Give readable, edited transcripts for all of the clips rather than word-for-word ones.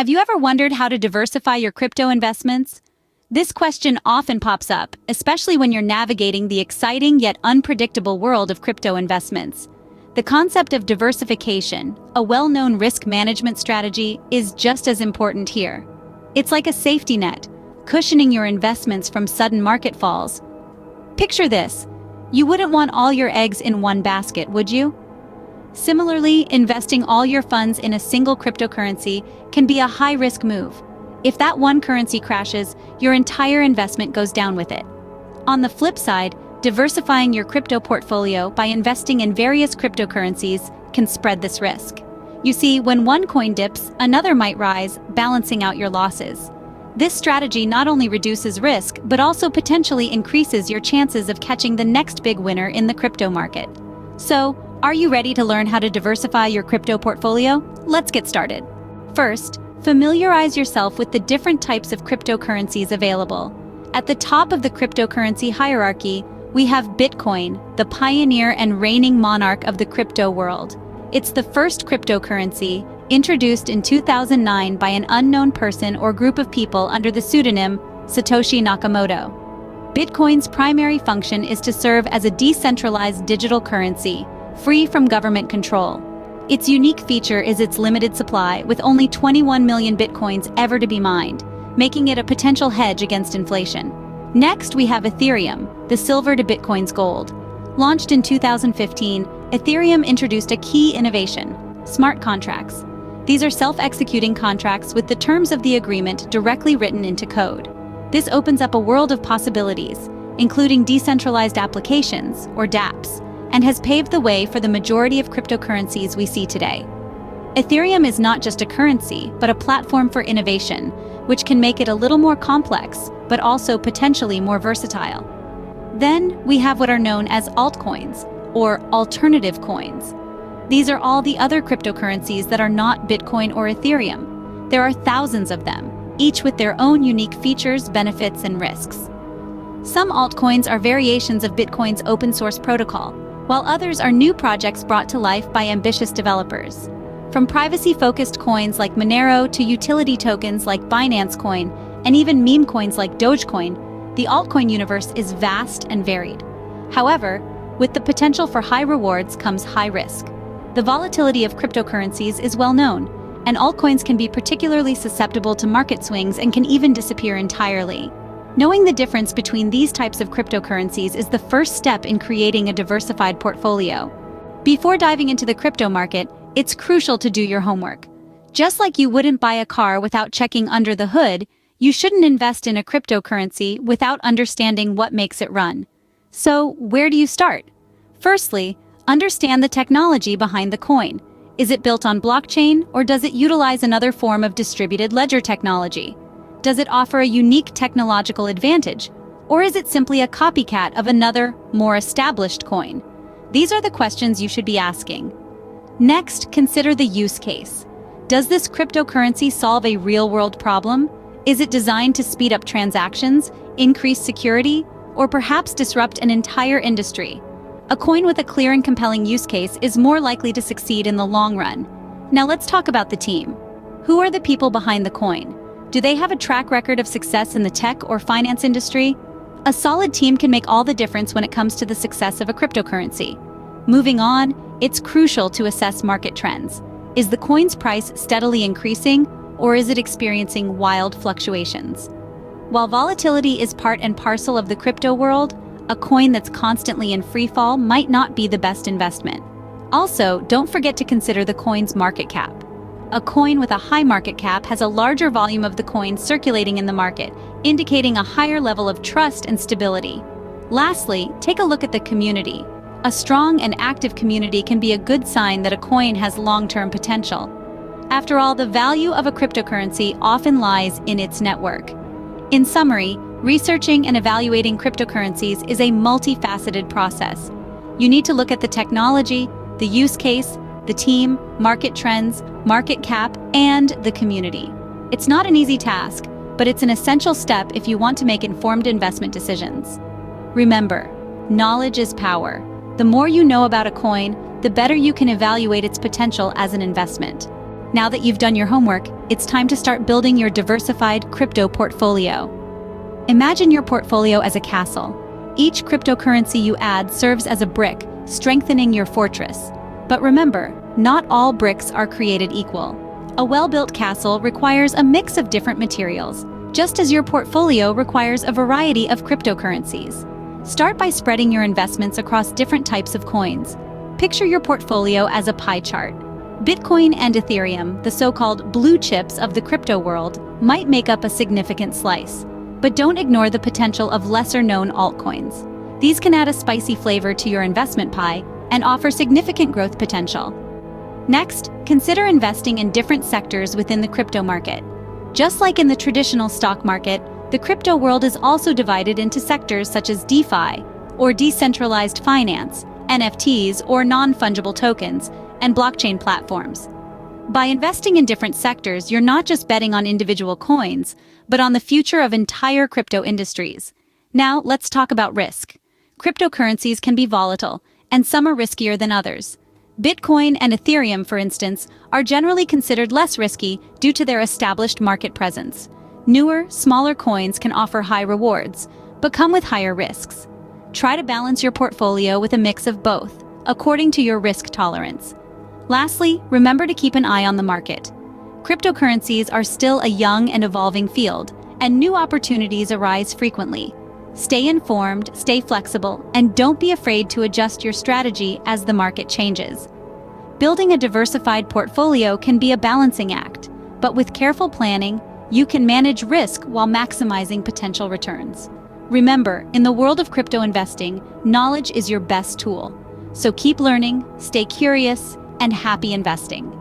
Have you ever wondered how to diversify your crypto investments? This question often pops up, especially when you're navigating the exciting yet unpredictable world of crypto investments. The concept of diversification, a well-known risk management strategy, is just as important here. It's like a safety net, cushioning your investments from sudden market falls. Picture this. You wouldn't want all your eggs in one basket, would you? Similarly, investing all your funds in a single cryptocurrency can be a high-risk move. If that one currency crashes, your entire investment goes down with it. On the flip side, diversifying your crypto portfolio by investing in various cryptocurrencies can spread this risk. You see, when one coin dips, another might rise, balancing out your losses. This strategy not only reduces risk, but also potentially increases your chances of catching the next big winner in the crypto market. So, are you ready to learn how to diversify your crypto portfolio? Let's get started. First, familiarize yourself with the different types of cryptocurrencies available. At the top of the cryptocurrency hierarchy, we have Bitcoin, the pioneer and reigning monarch of the crypto world. It's the first cryptocurrency, introduced in 2009 by an unknown person or group of people under the pseudonym Satoshi Nakamoto. Bitcoin's primary function is to serve as a decentralized digital currency, free from government control. Its unique feature is its limited supply, with only 21 million bitcoins ever to be mined, making it a potential hedge against inflation. Next, we have Ethereum, the silver to Bitcoin's gold. Launched in 2015, Ethereum introduced a key innovation: smart contracts. These are self-executing contracts with the terms of the agreement directly written into code. This opens up a world of possibilities, including decentralized applications, or dApps, and has paved the way for the majority of cryptocurrencies we see today. Ethereum is not just a currency, but a platform for innovation, which can make it a little more complex, but also potentially more versatile. Then, we have what are known as altcoins, or alternative coins. These are all the other cryptocurrencies that are not Bitcoin or Ethereum. There are thousands of them, each with their own unique features, benefits, and risks. Some altcoins are variations of Bitcoin's open-source protocol, while others are new projects brought to life by ambitious developers. From privacy-focused coins like Monero to utility tokens like Binance Coin, and even meme coins like Dogecoin, the altcoin universe is vast and varied. However, with the potential for high rewards comes high risk. The volatility of cryptocurrencies is well known, and altcoins can be particularly susceptible to market swings and can even disappear entirely. Knowing the difference between these types of cryptocurrencies is the first step in creating a diversified portfolio. Before diving into the crypto market, it's crucial to do your homework. Just like you wouldn't buy a car without checking under the hood, you shouldn't invest in a cryptocurrency without understanding what makes it run. So, where do you start? Firstly, understand the technology behind the coin. Is it built on blockchain, or does it utilize another form of distributed ledger technology? Does it offer a unique technological advantage, or is it simply a copycat of another, more established coin? These are the questions you should be asking. Next, consider the use case. Does this cryptocurrency solve a real-world problem? Is it designed to speed up transactions, increase security, or perhaps disrupt an entire industry? A coin with a clear and compelling use case is more likely to succeed in the long run. Now let's talk about the team. Who are the people behind the coin? Do they have a track record of success in the tech or finance industry? A solid team can make all the difference when it comes to the success of a cryptocurrency. Moving on, it's crucial to assess market trends. Is the coin's price steadily increasing, or is it experiencing wild fluctuations? While volatility is part and parcel of the crypto world, a coin that's constantly in free fall might not be the best investment. Also, don't forget to consider the coin's market cap. A coin with a high market cap has a larger volume of the coin circulating in the market, indicating a higher level of trust and stability. Lastly, take a look at the community. A strong and active community can be a good sign that a coin has long-term potential. After all, the value of a cryptocurrency often lies in its network. In summary, researching and evaluating cryptocurrencies is a multifaceted process. You need to look at the technology, the use case, the team, market trends, market cap, and the community. It's not an easy task, but it's an essential step if you want to make informed investment decisions. Remember, knowledge is power. The more you know about a coin, the better you can evaluate its potential as an investment. Now that you've done your homework, it's time to start building your diversified crypto portfolio. Imagine your portfolio as a castle. Each cryptocurrency you add serves as a brick, strengthening your fortress. But remember, not all bricks are created equal. A well-built castle requires a mix of different materials, just as your portfolio requires a variety of cryptocurrencies. Start by spreading your investments across different types of coins. Picture your portfolio as a pie chart. Bitcoin and Ethereum, the so-called blue chips of the crypto world, might make up a significant slice. But don't ignore the potential of lesser-known altcoins. These can add a spicy flavor to your investment pie and offer significant growth potential. Next, consider investing in different sectors within the crypto market. Just like in the traditional stock market, the crypto world is also divided into sectors such as DeFi, or decentralized finance, NFTs, or non-fungible tokens, and blockchain platforms. By investing in different sectors, you're not just betting on individual coins, but on the future of entire crypto industries. Now, let's talk about risk. Cryptocurrencies can be volatile, and some are riskier than others. Bitcoin and Ethereum, for instance, are generally considered less risky due to their established market presence. Newer, smaller coins can offer high rewards, but come with higher risks. Try to balance your portfolio with a mix of both, according to your risk tolerance. Lastly, remember to keep an eye on the market. Cryptocurrencies are still a young and evolving field, and new opportunities arise frequently. Stay informed, stay flexible, and don't be afraid to adjust your strategy as the market changes. Building a diversified portfolio can be a balancing act, but with careful planning, you can manage risk while maximizing potential returns. Remember, in the world of crypto investing, knowledge is your best tool. So keep learning, stay curious, and happy investing.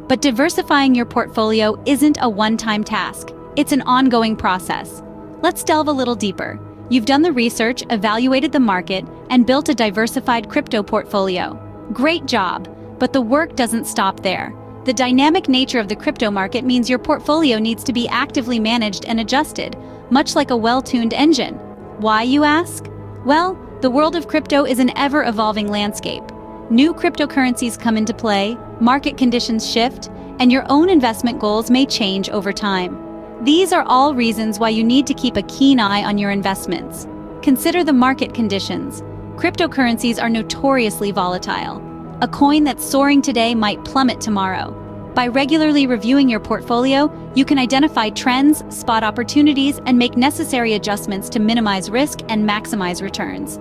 But diversifying your portfolio isn't a one-time task. It's an ongoing process. Let's delve a little deeper. You've done the research, evaluated the market, and built a diversified crypto portfolio. Great job, but the work doesn't stop there. The dynamic nature of the crypto market means your portfolio needs to be actively managed and adjusted, much like a well-tuned engine. Why, you ask? Well, the world of crypto is an ever-evolving landscape. New cryptocurrencies come into play, market conditions shift, and your own investment goals may change over time. These are all reasons why you need to keep a keen eye on your investments. Consider the market conditions. Cryptocurrencies are notoriously volatile. A coin that's soaring today might plummet tomorrow. By regularly reviewing your portfolio, you can identify trends, spot opportunities, and make necessary adjustments to minimize risk and maximize returns.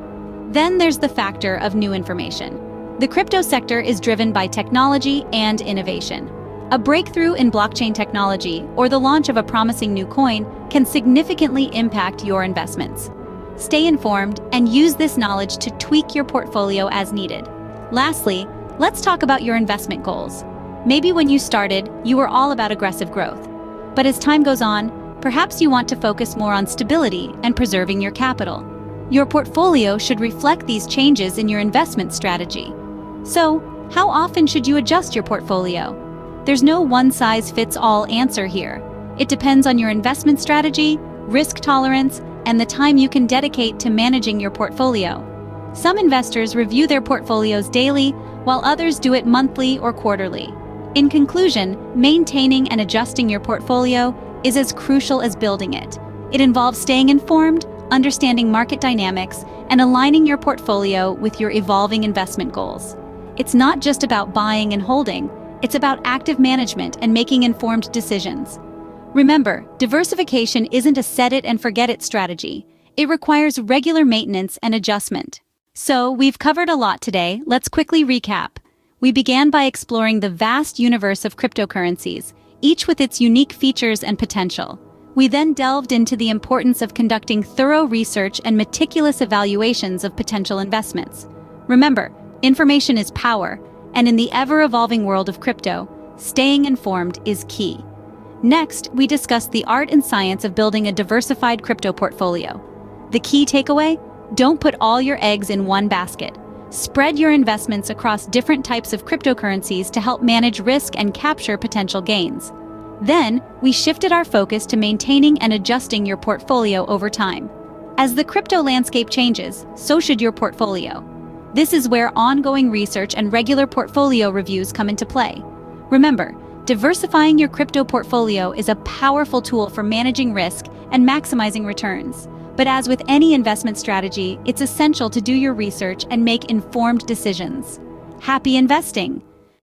Then there's the factor of new information. The crypto sector is driven by technology and innovation. A breakthrough in blockchain technology or the launch of a promising new coin can significantly impact your investments. Stay informed and use this knowledge to tweak your portfolio as needed. Lastly, let's talk about your investment goals. Maybe when you started, you were all about aggressive growth. But as time goes on, perhaps you want to focus more on stability and preserving your capital. Your portfolio should reflect these changes in your investment strategy. So, how often should you adjust your portfolio? There's no one-size-fits-all answer here. It depends on your investment strategy, risk tolerance, and the time you can dedicate to managing your portfolio. Some investors review their portfolios daily, while others do it monthly or quarterly. In conclusion, maintaining and adjusting your portfolio is as crucial as building it. It involves staying informed, understanding market dynamics, and aligning your portfolio with your evolving investment goals. It's not just about buying and holding, it's about active management and making informed decisions. Remember, diversification isn't a set-it-and-forget-it strategy. It requires regular maintenance and adjustment. So, we've covered a lot today. Let's quickly recap. We began by exploring the vast universe of cryptocurrencies, each with its unique features and potential. We then delved into the importance of conducting thorough research and meticulous evaluations of potential investments. Remember, information is power, and in the ever-evolving world of crypto, staying informed is key. Next, we discussed the art and science of building a diversified crypto portfolio. The key takeaway? Don't put all your eggs in one basket. Spread your investments across different types of cryptocurrencies to help manage risk and capture potential gains. Then, we shifted our focus to maintaining and adjusting your portfolio over time. As the crypto landscape changes, so should your portfolio. This is where ongoing research and regular portfolio reviews come into play. Remember, Diversifying your crypto portfolio is a powerful tool for managing risk and maximizing returns. But as with any investment strategy, it's essential to do your research and make informed decisions. Happy investing!